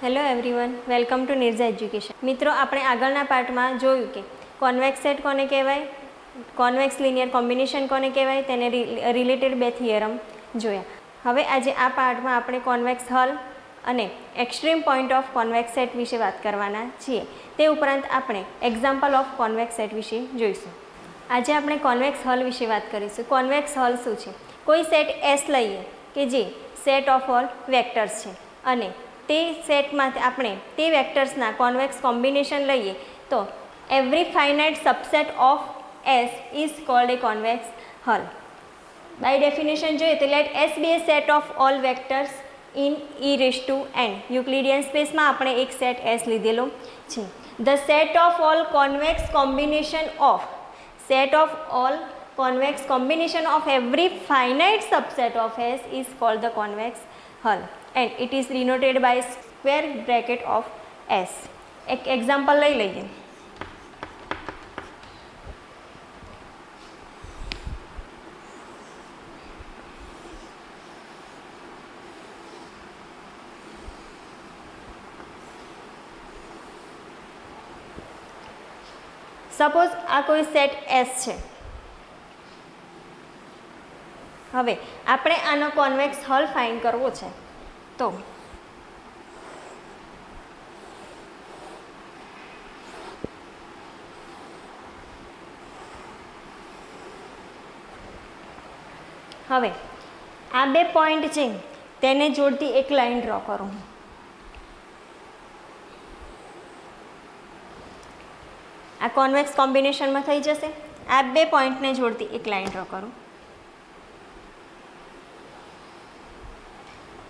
Hello everyone, welcome to Nirja education. મિત્રો, આપણે આગળના પાર્ટમાં જોયું કે કોન્વેક્સ સેટ કોને કહેવાય, કોન્વેક્સ લિનિયર કોમ્બિનેશન કોને કહેવાય, તેને રિલેટેડ બે થિયરમ જોયા. હવે આજે આ પાર્ટમાં આપણે કોન્વેક્સ હલ અને extreme point of convex set વિશે વાત કરવાના છીએ. તે ઉપરાંત આપણે એક્ઝામ્પલ ઓફ કોન્વેક્સ સેટ વિશે જોઈશું. આજે આપણે કોન્વેક્સ હલ વિશે વાત કરીશું. કોન્વેક્સ હલ શું છે? કોઈ સેટ એસ લઈએ કે જે સેટ ઓફ ઓલ વેક્ટર્સ છે અને તે સેટમાંથી આપણે તે વેક્ટર્સના કોન્વેક્સ કોમ્બિનેશન લઈએ તો every finite subset of S is called a convex hull. By definition જોઈએ તો let S be a set of all vectors in E raise to n. Euclidean સ્પેસમાં આપણે એક સેટ એસ લીધેલો છે. The set of all convex combination of set of all convex combination of every finite subset of S is called the convex hull and it is denoted by square bracket of S. एक example લઈ લઈએ. Suppose આ કોઈ set S છે. હવે આપણે આનો convex હલ ફાઇન્ડ કરવો છે તો હવે આ બે પોઈન્ટ છે તેને જોડતી એક લાઈન ડ્રો કરું. આ કોન્વેક્સ કોમ્બિનેશનમાં થઈ જશે. આ બે પોઈન્ટને જોડતી એક લાઈન ડ્રો કરું.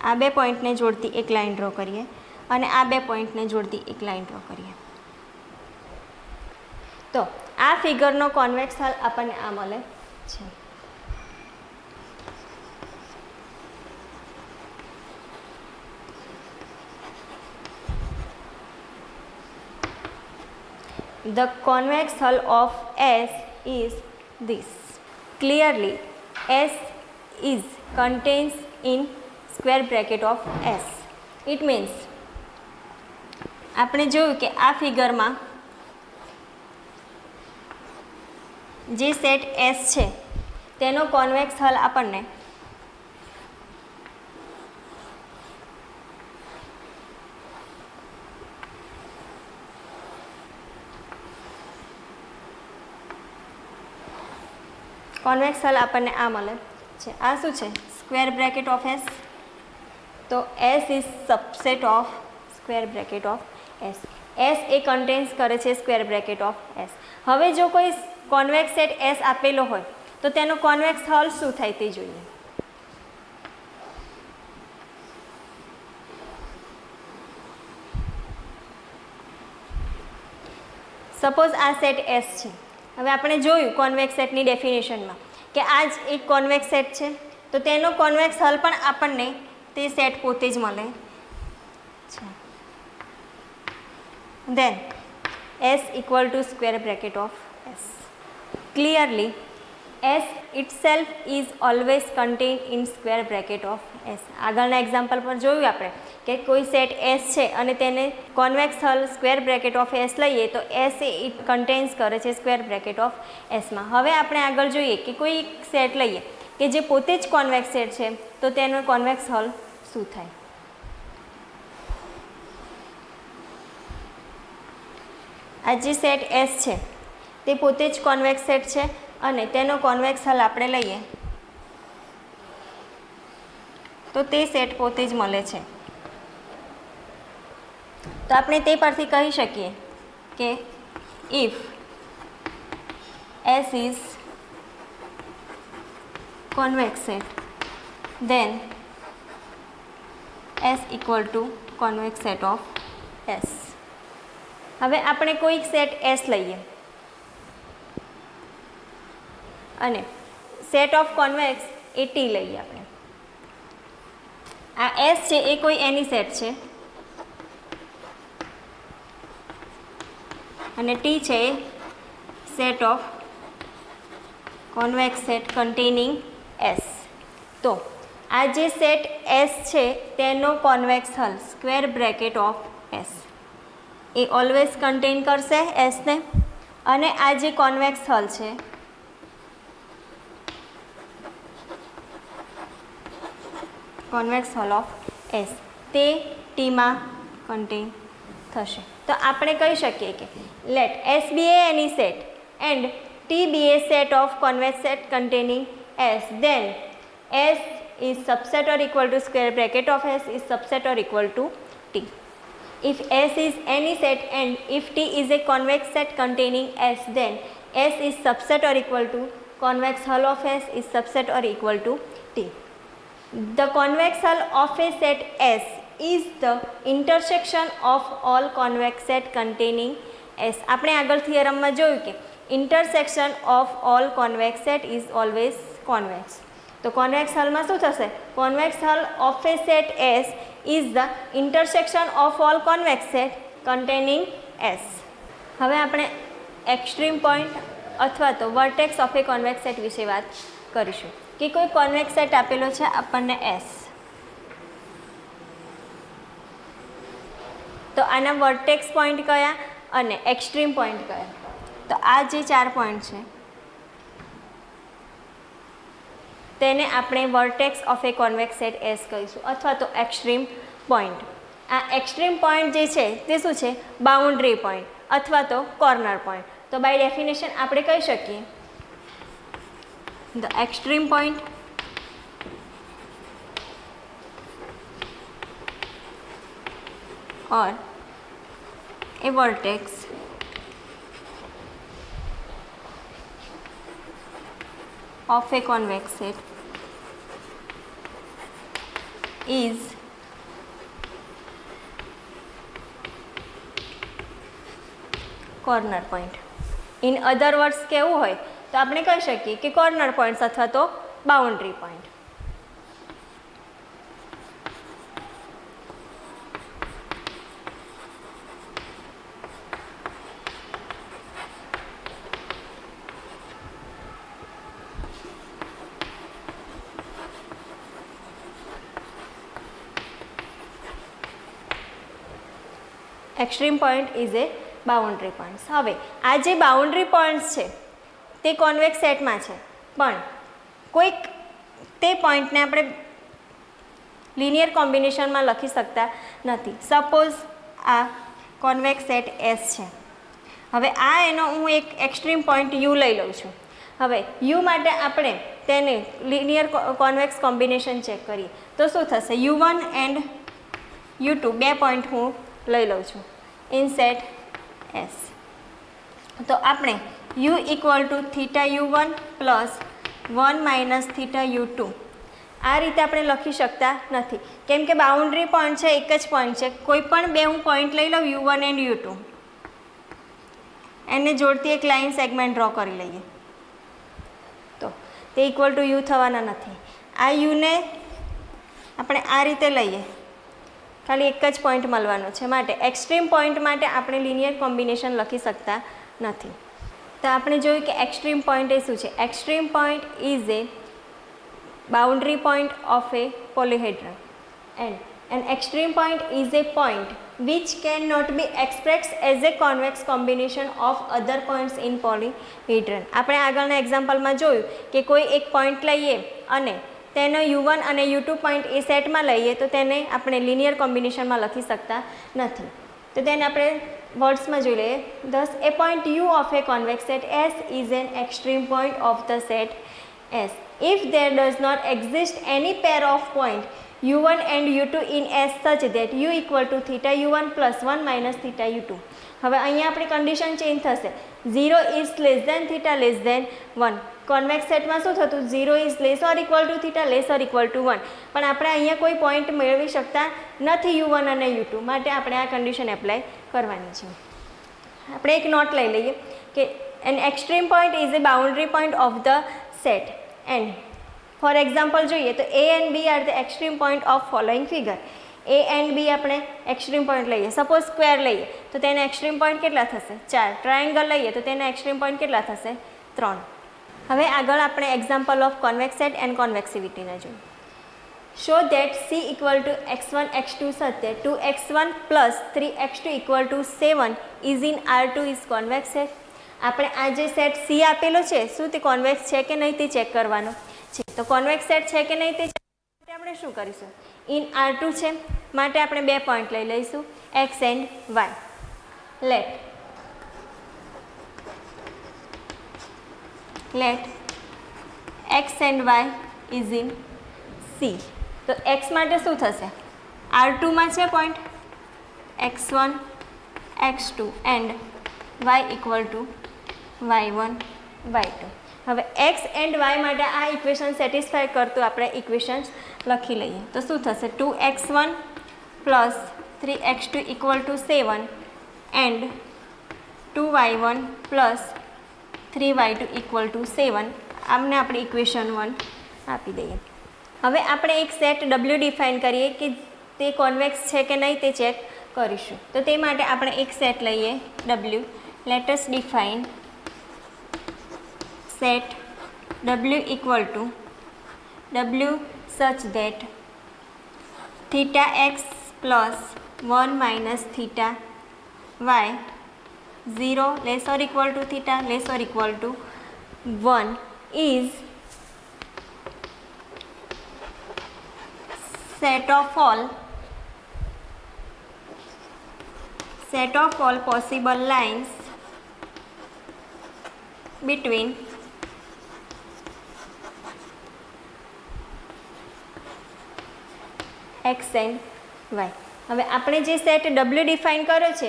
આ બે પોઈન્ટને જોડતી એક લાઈન ડ્રો કરીએ અને આ બે પોઈન્ટને જોડતી એક લાઈન ડ્રો કરીએ તો આ ફિગરનો કોન્વેક્સ હલ આપણને આ મળે છે. The convex hull of S is this. Clearly, S is contains in square bracket of S. It means આપણે જોયું કે આ ફિગરમાં જે સેટ S છે તેનો કોન્વેક્સ હલ આપણને આ મળે છે. આ શું છે? Square bracket of S. તો S is subset of square bracket of S. S A contains કરે છે સ્ક્વેર બ્રેકેટ ઓફ S. હવે જો કોઈ કોન્વેક્સ સેટ S આપેલો હોય તો તેનો કોન્વેક્સ હલ શું થાય તે જોઈએ. સપોઝ આ સેટ S છે. હવે આપણે જોયું કોન્વેક્સ સેટની ડેફિનેશનમાં કે આ જ એક કોન્વેક્સ સેટ છે તો તેનો કોન્વેક્સ હલ પણ આપણને તે સેટ પોતે જ મળે છે. Then S equal to square bracket of S. Clearly S itself is always contain in square bracket of S. આગળના એક્ઝામ્પલ પર જોયું આપણે કે કોઈ સેટ S છે અને તેને convex hull square bracket of S લઈએ તો S એ ઇટ કન્ટેન્સ કરે છે સ્ક્વેર બ્રેકેટ ઓફ Sમાં. હવે આપણે આગળ જોઈએ કે કોઈ સેટ લઈએ કે જે પોતે જ કોન્વેક્સ સેટ છે તો તેનો કોન્વેક્સ હલ શું થાય. આ જે સેટ S છે તે પોતે જ કોન્વેક્સ સેટ છે અને તેનો કોન્વેક્સ હલ આપણે લઈએ તો તે સેટ પોતે જ મળે છે. તો આપણે તે પરથી કહી શકીએ કે if S is convex set then S equal to convex set of S. હવે આપણે કોઈ સેટ S લઈએ અને set of convex A T લઈએ. આપણે આ S છે એ કોઈ એની સેટ છે અને T છે a set of convex set containing S. તો આ જે સેટ એસ છે તેનો convex hull square bracket of S એ ઓલવેઝ કન્ટેન કરશે એસને, અને આ જે કોન્વેક્સ હલ છે કોન્વેક્સ હલ ઓફ એસ તે ટીમાં કન્ટેન થશે. તો આપણે કહી શકીએ કે let S be a any set and T be a set of convex set containing S, then S is subset or equal to square bracket of S is subset or equal to T. If S is any set and if T is a convex set containing S, then S is subset or equal to convex hull of S is subset or equal to T. The convex hull of a set S is the intersection of all convex set containing S. આપણે આગળ થિયરમમાં જોયું કે intersection of all convex set is always convex. તો convex હલમાં શું થશે? Convex હલ of A set S is the intersection of all convex set containing S. હવે આપણે એક્સ્ટ્રીમ પોઈન્ટ અથવા તો vertex of a convex set વિશે વાત કરીશું કે કોઈ કોન્વેક્સ સેટ આપેલો છે આપણને એસ, તો આના વર્ટેક્સ પોઈન્ટ કયા અને એક્સ્ટ્રીમ પોઈન્ટ કયા? તો આ જે 4 પોઈન્ટ છે તેને આપણે vertex of a convex set S કહીશું અથવા તો એક્સ્ટ્રીમ પોઈન્ટ. આ એક્સ્ટ્રીમ પોઈન્ટ જે છે તે શું છે? બાઉન્ડ્રી પોઈન્ટ અથવા તો કોર્નર પોઈન્ટ. તો બાય ડેફિનેશન આપણે કહી શકીએ the extreme point or a vertex of a convex set is corner point. In other words કેવું હોય તો આપણે કહી શકીએ કે કોર્નર પોઈન્ટ્સ અથવા તો boundary point. Extreme point is a boundary points. હવે આ જે બાઉન્ડ્રી પોઈન્ટ્સ છે તે કોન્વેક્સ સેટમાં છે, પણ કોઈક તે પોઈન્ટને આપણે લિનિયર કોમ્બિનેશનમાં લખી શકતા નથી. સપોઝ આ કોન્વેક્સ સેટ એસ છે. હવે આ એનો હું એક એક્સ્ટ્રીમ પોઈન્ટ યુ લઈ લઉં છું. હવે યુ માટે આપણે તેને લિનિયર કોન્વેક્સ કોમ્બિનેશન ચેક કરીએ તો શું થશે? U1 એન્ડ U2 બે પોઈન્ટ હું લઈ લઉં છું ઇન સેટ એસ. તો આપણે u equal to theta U1 plus 1 minus theta U2 આ રીતે આપણે લખી શકતા નથી, કેમ કે બાઉન્ડ્રી પોઈન્ટ છે, એક જ પોઈન્ટ છે. કોઈ પણ બે હું પોઈન્ટ લઈ લઉં U1 એન્ડ U2, એને જોડતી એક લાઇન સેગમેન્ટ ડ્રો કરી લઈએ તો તે ઇક્વલ ટુ યુ થવાના નથી. આ યુને આપણે આ રીતે લઈએ, ખાલી એક જ પોઈન્ટ મળવાનો છે. માટે એક્સ્ટ્રીમ પોઈન્ટ માટે આપણે લિનિયર કોમ્બિનેશન લખી શકતા નથી. તો આપણે જોયું કે એક્સ્ટ્રીમ પોઈન્ટ એ શું છે? Extreme point is a boundary point of a polyhedron and an extreme point is a point which cannot be expressed as a convex combination of other points in polyhedron. આપણે આગળના એક્ઝામ્પલમાં જોયું કે કોઈ એક point લઈએ અને તેનો U1 અને U2 પોઈન્ટ એ સેટમાં લઈએ તો તેને આપણે લિનિયર કોમ્બિનેશનમાં લખી શકતા નથી. તો તેને આપણે વર્ડ્સમાં જોઈ લઈએ. thus a point U of a convex set S is an extreme point of the set S if there does not exist any pair of point U1 and U2 in S such that U equal to theta U1 plus 1 minus theta U2. હવે અહીંયા આપણી condition change થશે. 0 is less than theta less than 1. Convex સેટમાં શું થતું? 0 is less or equal to theta less or equal to 1. પણ આપણે અહીંયા કોઈ પોઈન્ટ મેળવી શકતા નથી U1 અને U2, માટે આપણે આ કન્ડિશન એપ્લાય કરવાની છે. આપણે એક નોટ લઈ લઈએ કે an extreme point is a boundary point of the set and for example જોઈએ તો A and B are the extreme point of following figure. A and B આપણે એક્સ્ટ્રીમ પોઈન્ટ લઈએ. સપોઝ સ્ક્વેર લઈએ તો તેના એક્સ્ટ્રીમ પોઈન્ટ કેટલા થશે? 4. Triangle લઈએ તો તેના એક્સ્ટ્રીમ પોઈન્ટ કેટલા થશે? 3. હવે આગળ આપણે example of convex set and કોન્વેક્સિવિટીને જોઈએ. Show that C equal to x1 x2 such that 2x1 plus 3x2 equal to 7 is in R2 is convex set. આપણે આ જે સેટ સી આપેલો છે શું તે કોન્વેક્સ છે કે નહીં તે ચેક કરવાનો છે. તો કોન્વેક્સ સેટ છે કે નહીં તે ચેક માટે આપણે શું કરીશું, ઇન R2 છે માટે આપણે 2 પોઈન્ટ લઈ લઈશું x and y. Let x and y is in C. તો x માટે શું થશે, R2 માં છે point x1 x2 and y equal to y1 y2. હવે x એન્ડ y માટે આ ઇક્વેશન સેટિસ્ફાય કરતું આપણે ઇક્વેશન્સ લખી લઈએ. તો શું થશે, 2x1 plus 3x2 equal to 7 and 2y1 plus 3y2 equal to 7. આમને આપણે ઇક્વેશન 1 આપી દઈએ. હવે આપણે એક સેટ W ડિફાઇન કરીએ કે તે કોન્વેક્સ છે કે નહીં તે ચેક કરીશું. તો તે માટે આપણે એક સેટ લઈએ W. Let us define set W equal to W such that theta x plus 1 minus theta y 0 less or equal to theta less or equal to 1 is set of all possible lines between x and y. હવે આપણે જે set W define કર્યો છે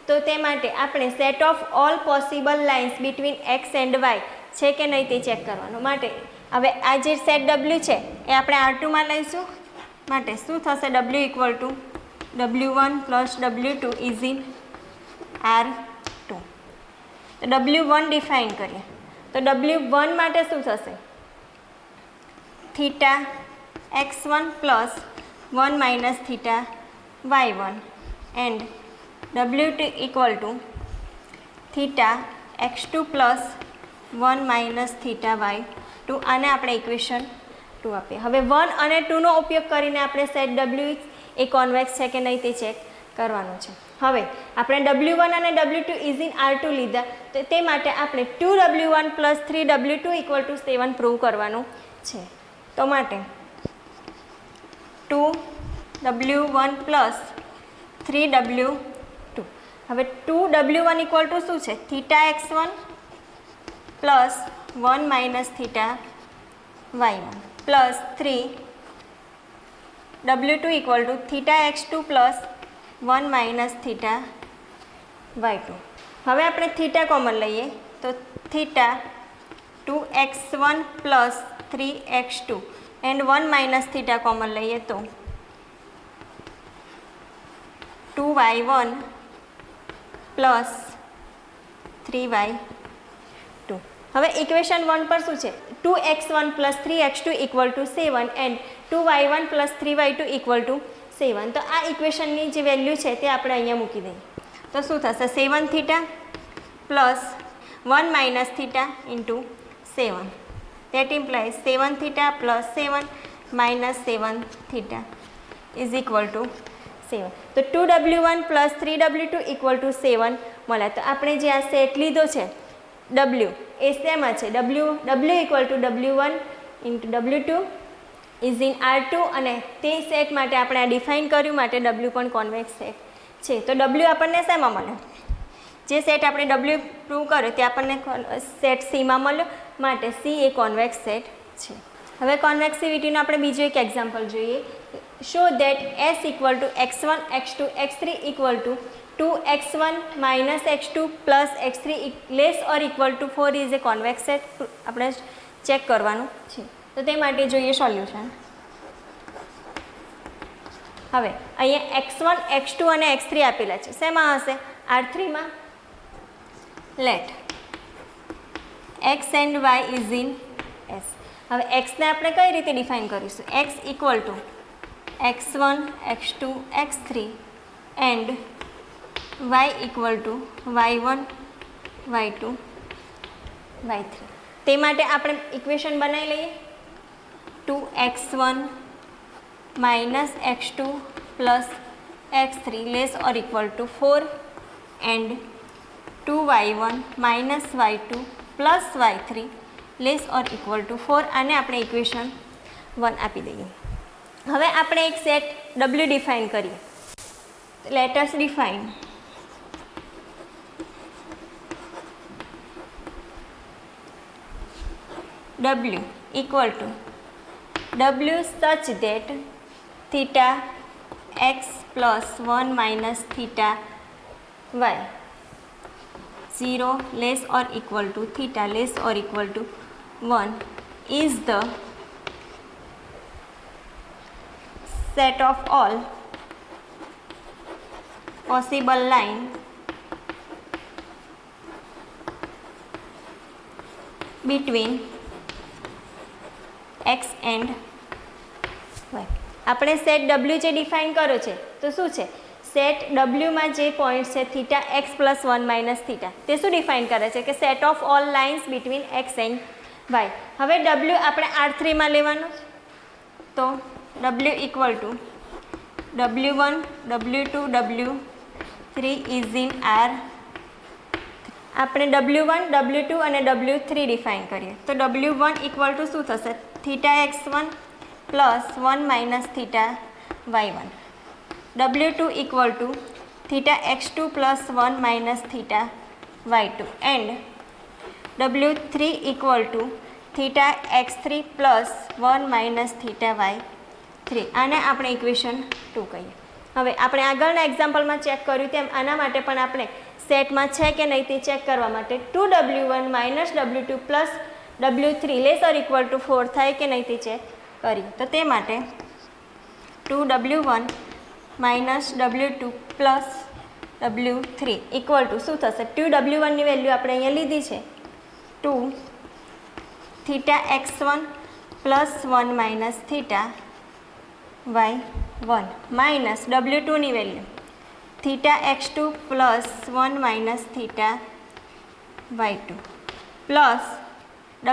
તો તે માટે આપણે set of all possible lines between x and y છે કે નહીં તે ચેક કરવાનું. માટે હવે આ જે સેટ W છે એ આપણે R2 માં લઈશું. માટે શું થશે, W equal to W1 plus W2 is in R2. તો W1 ડિફાઇન કરીએ તો W1 માટે શું થશે, theta x1 plus 1 minus theta y1 and W2 equal to theta x2 plus 1 minus theta y2. આને આપણે ઇક્વેશન 2 આપીએ. હવે 1 અને 2નો ઉપયોગ કરીને આપણે સેટ W એ કોન્વેક્સ છે કે નહીં તે ચેક કરવાનું છે. હવે આપણે W1 અને W2 ઇઝ ઇન R2 લીધા તો તે માટે આપણે 2W1 plus 3W2 equal to 7 prove કરવાનું છે. તો માટે 2W1 પ્લસ 3W2. હવે 2W1 ઇક્વલ ટુ શું છે, theta x1 plus 1 minus theta y1 plus 3W2 equal to theta x2 plus 1 minus theta y2. હવે આપણે થીટા કોમન લઈએ તો theta 2x1 plus 3x2 and 1 minus theta common લઈએ તો 2y1 plus 3y2. હવે equation 1 પર શું છે, 2x1 plus 3x2 equal to 7 and 2y1 plus 3y2 equal to 7. તો આ ઇક્વેશનની જે વેલ્યુ છે તે આપણે અહીંયા મૂકી દઈએ. તો શું થશે, 7 theta plus 1 minus theta into 7. That implies 7 theta plus 7 minus 7 theta is equal to 7. તો 2W1 plus 3W2 equal to 7 મળે. તો આપણે જે આ સેટ લીધો છે W એ શેમાં છે, W equal to W1 into W2 is in R2 અને તે સેટ માટે આપણે આ ડિફાઇન કર્યું માટે W પણ કોન્વેક્સ સેટ છે. તો W આપણને શેમાં મળે, જે સેટ આપણે W પ્રૂવ કર્યો તે આપણને સેટ Cમાં મળ્યો માટે C એ કોન્વેક્સ સેટ છે. હવે કોન્વેક્સિવિટીનો આપણે બીજો એક એક્ઝામ્પલ જોઈએ. Show that S equal to x1 x2 x3 equal to 2x1 minus x2 plus x3 less or equal to 4 is a convex set. આપણે ચેક કરવાનું છે. તો તે માટે જોઈએ સોલ્યુશન. હવે અહીંયા x1 x2 અને x3 આપેલા છે, શેમાં હશે, R3માં. Let x and y is in S. હવે xને આપણે કઈ રીતે ડિફાઇન કરીશું, x equal to x1 x2 x3 and y equal to y1 y2 y3. તે માટે આપણે ઇક્વેશન બનાવી લઈએ. 2x1 minus x2 plus x3 less or equal to 4 and 2y1 minus y2 plus y3 less or equal to 4 આને આપણે equation 1 આપી દઈએ. હવે આપણે એક સેટ W ડિફાઇન કરીએ. Let us define W equal to W such that theta x plus 1 minus theta y 0 less or equal to theta less or equal to 1 is the set of all possible line between x and y. આપણે set W જે define કર્યો છે તો શું છે? Set ડબલ્યુમાં જે point છે theta x plus 1 minus theta તે શું ડિફાઇન કરે છે કે set of all lines between x and y. હવે ડબલ્યુ આપણે R3માં લેવાનું છે તો W equal to W1 W2 W3 is in R. આપણે W1 W2 અને W3 ડિફાઇન કરીએ તો W1 ઇક્વલ ટુ શું થશે? Theta x1 plus 1 minus theta y1. W2 equal to theta x2 plus 1 minus theta y2 and W3 equal to theta x3 plus 1 minus theta y3. આને આપણે equation 2 કહીએ. હવે આપણે આગળના એક્ઝામ્પલમાં ચેક કર્યું તેમ આના માટે પણ આપણે સેટમાં છે કે નહીં તે ચેક કરવા માટે 2W1 minus W2 plus W3 less or equal to 4 થાય કે નહીં તે ચેક કરીએ. તો તે માટે 2W1 minus W2 plus W3 equal to શું થશે? 2W1ની વેલ્યુ આપણે અહીંયા લીધી છે 2 theta x1 plus 1 minus theta y1 minus W2ની value theta x2 plus 1 minus theta y2 plus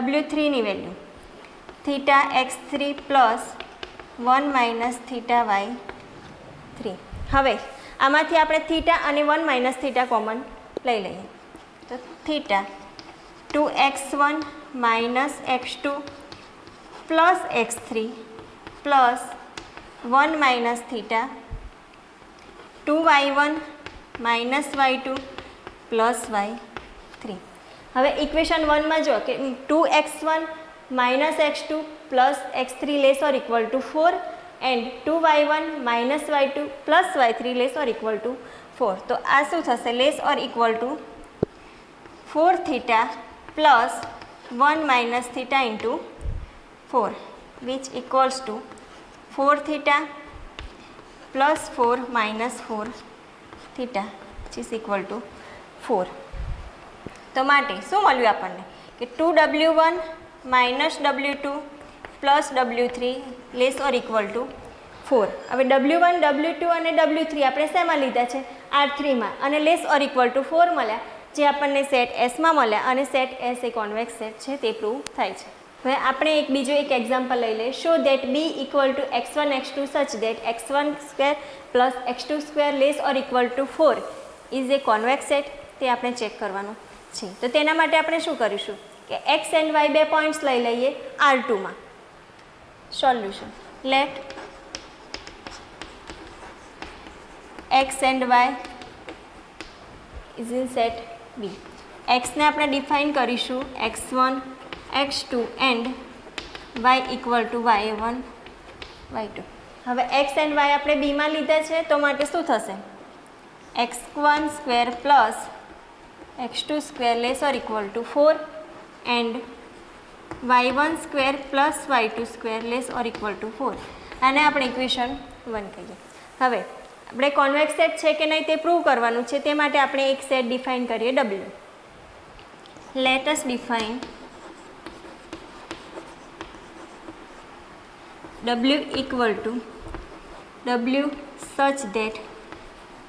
W3ની value theta x3 plus 1 minus theta y3. હવે આમાંથી આપણે થીટા અને 1 માઇનસ થીટા કોમન લઈ લઈએ તો theta 2x1 minus x2 plus x3 plus 1 minus theta 2y1 minus y2 plus y3. હવે equation 1માં જો કે 2x1 minus x2 plus x3 less or equal to 4 and 2y1 minus y2 plus y3 less or equal to 4. તો આ શું થશે? Less or equal to 4 theta plus 1 minus theta into 4 which equals to 4 theta plus 4 minus 4 theta which is equal to 4. તો માટે શું મળ્યું આપણને કે 2W1 minus W2 plus W3 less or equal to 4. હવે W1 W2 અને W3 આપણે શેમાં લીધા છે? R3માં અને લેસ ઓર ઇક્વલ ટુ 4 મળ્યા જે આપણને સેટ એસમાં મળ્યા અને સેટ એસ એ કોન્વેક્સ સેટ છે તે પ્રૂવ થાય છે. હવે આપણે બીજો એક એક્ઝામ્પલ લઈ લઈએ. Show that B equal to x1 x2 such that x1 square plus x2 square less or equal to 4 is a convex set. તે આપણે ચેક કરવાનું છે. તો તેના માટે આપણે શું કરીશું કે x એન્ડ y બે પોઈન્ટ્સ લઈ લઈએ R2માં. Solution let x and y is in set B. xને આપણે ડિફાઇન કરીશું x1 x2 and y equal to y1 y2. હવે x એન્ડ y આપણે બીમાં લીધા છે તો માટે શું થશે? x1 square plus x2 square less or equal to 4 and y1 square plus y2 square less or equal to 4. આને આપણે ઇક્વેશન 1 કહીએ. હવે આપણે કોન્વેક્સ સેટ છે કે નહીં તે પ્રૂવ કરવાનું છે. તે માટે આપણે એક સેટ ડિફાઇન કરીએ W. Let us define W equal to W such that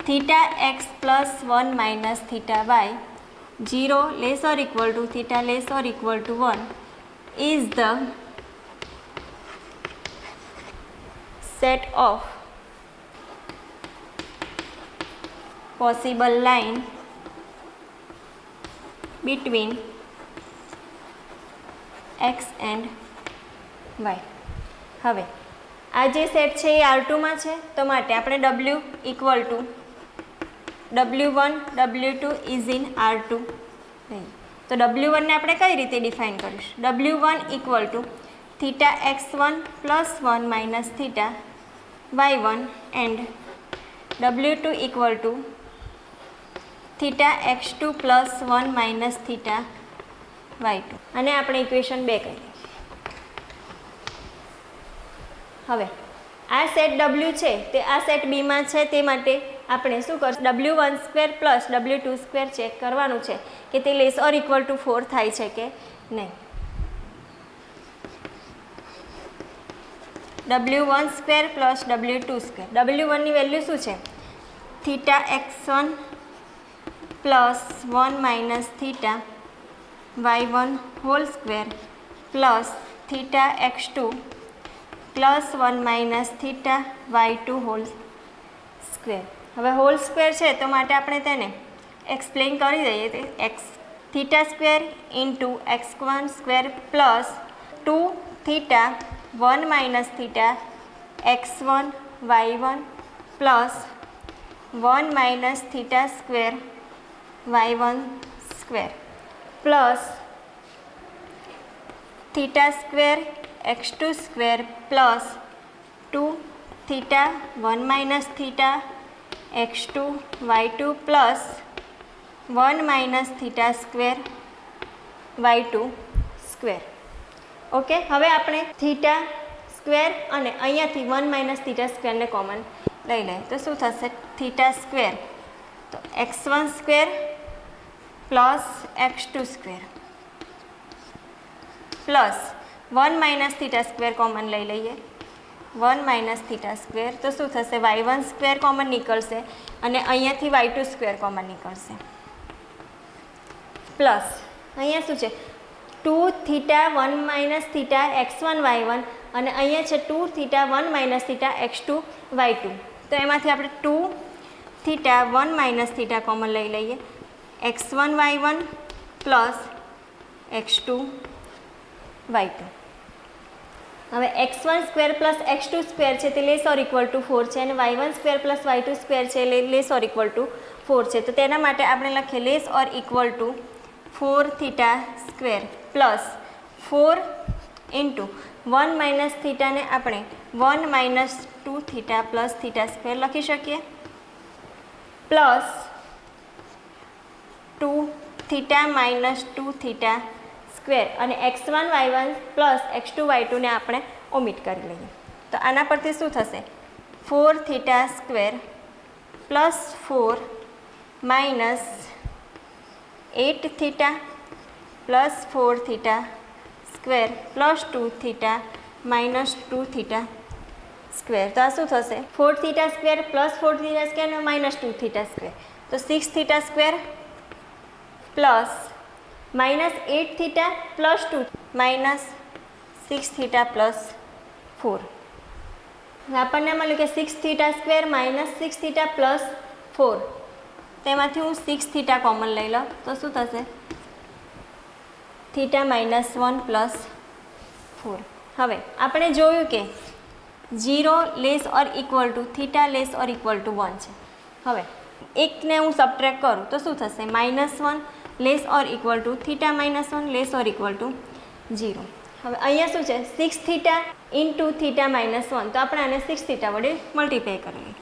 theta x plus 1 minus theta y 0 less or equal to theta less or equal to 1 is the set of possible line between x and y. હવે આ જે set છે એ R2 માં છે, તો માટે આપણે W equal to W1 W2 is in R2 લઈએ. તો W1 ને આપણે કઈ રીતે ડિફાઇન કરીશું? W1 equal to theta x1 plus 1 minus theta y1 and W2 equal to theta x2 plus 1 minus theta y2. અને આપણે ઇક્વેશન 2 કહીએ. હવે આ સેટ W છે તે આ સેટ B માં છે, તે માટે આપણે શું કરશું? W1² પ્લસ W2² ચેક કરવાનું છે કે તે લેસ ઓર ઇક્વલ ટુ 4 થાય છે કે નહીં. W1² plus W2². W1 ની વેલ્યુ શું છે? Theta x1 plus 1 minus theta y1 whole square plus theta x2 plus 1 minus theta y2 whole square. હવે હોલ સ્ક્વેર છે તો માટે આપણે તેને એક્સપ્લેન કરી દઈએ. તે x theta square into x1² plus 2 theta 1 minus theta x1 y1 plus 1 minus theta square y1² plus theta square x2² plus 2 theta 1 minus theta x2 y2 plus 1 minus theta square y2². Okay, હવે આપણે theta square અને અહીંયાથી 1 minus theta સ્ક્વેરને common લઈ લઈએ તો શું થશે? Theta square તો x1² plus x2² plus 1 minus theta square common લઈ લઈએ. 1 માઇનસ થીટા સ્ક્વેર તો શું થશે? y1² કોમન નીકળશે અને અહીંયાથી y2² કોમન નીકળશે. પ્લસ અહીંયા શું છે? 2 theta 1 minus theta x1 y1 અને અહીંયા છે 2 theta 1 minus theta x2 y2. તો એમાંથી આપણે 2 થીટા 1 માઇનસ થીટા કોમન લઈ લઈએ. x1 y1 plus x2 y2. હવે x1² પ્લસ x2² છે તે લેસ ઓર ઇક્વલ ટુ 4 છે અને y1² પ્લસ y2² છે લેસ ઓર ઇક્વલ ટુ 4 છે. તો તેના માટે આપણે લખીએ less or equal to 4 theta square plus 4 into 1 minus થીટાને આપણે 1 minus 2 theta plus theta square લખી શકીએ plus 2 theta minus 2 theta square અને x1 y1 plus x2 y2 ને આપણે ઓમિટ કરી લઈએ. તો આના પરથી શું થશે? 4 theta square plus 4 minus 8 theta plus 4 theta square plus 2 theta minus 2 theta square. તો આ શું થશે? 4 theta square plus 4 theta square અને માઇનસ 2 થીટા સ્ક્વેર. તો 6 theta square plus minus 8 theta plus 2 minus 6 theta plus 4. આપણને મળ્યું કે 6 theta square minus 6 theta plus 4. તેમાંથી હું 6 થીટા કોમન લઈ લઉં તો શું થશે? Theta minus 1 plus 4. હવે આપણે જોયું કે 0 less or equal to theta less or equal to 1 છે. હવે એકને હું સબટ્રેક્ટ કરું તો શું થશે? -1 less or equal to theta -1 less or equal to 0. હવે અહીંયા શું છે? 6 થીટા ઇન્ટુ થીટા -1. તો આપણે આને 6 થીટા વડે મલ્ટીપ્લાય કરીએ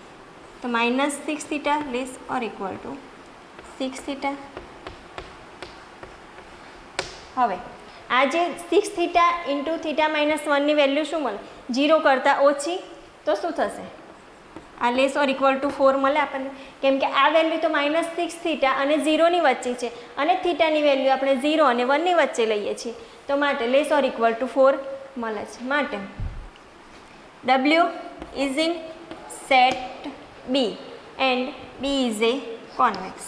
તો -6 theta less or equal to 6 theta. હવે આ જે 6 થીટા ઇન્ટુ થીટા -1ની વેલ્યુ શું મળે? 0 કરતાં ઓછી. તો શું થશે? આ લેસ ઓર ઇક્વલ ટુ 4 મળે આપણને, કેમ કે આ વેલ્યુ તો -6 થીટા અને 0ની વચ્ચે છે અને થીટાની વેલ્યુ આપણે 0 અને 1ની વચ્ચે લઈએ છીએ. તો માટે લેસ ઓર ઇક્વલ ટુ 4 મળે છે. માટે W is in set B and B is a convex.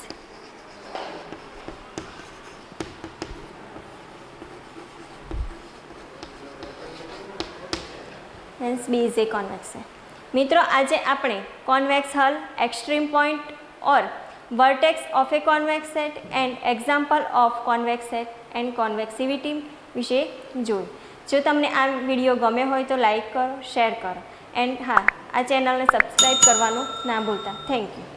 Hence B is a convex set. મિત્રો આજે આપણે convex hull, extreme point or vertex of a convex set and example of convex set and convexity વિશે જોયું. જો તમને આ video ગમ્યો હોય તો લાઈક કરો, શેર કરો એન્ડ હા, આ ચેનલને સબસ્ક્રાઈબ કરવાનું ના ભૂલતા. Thank you.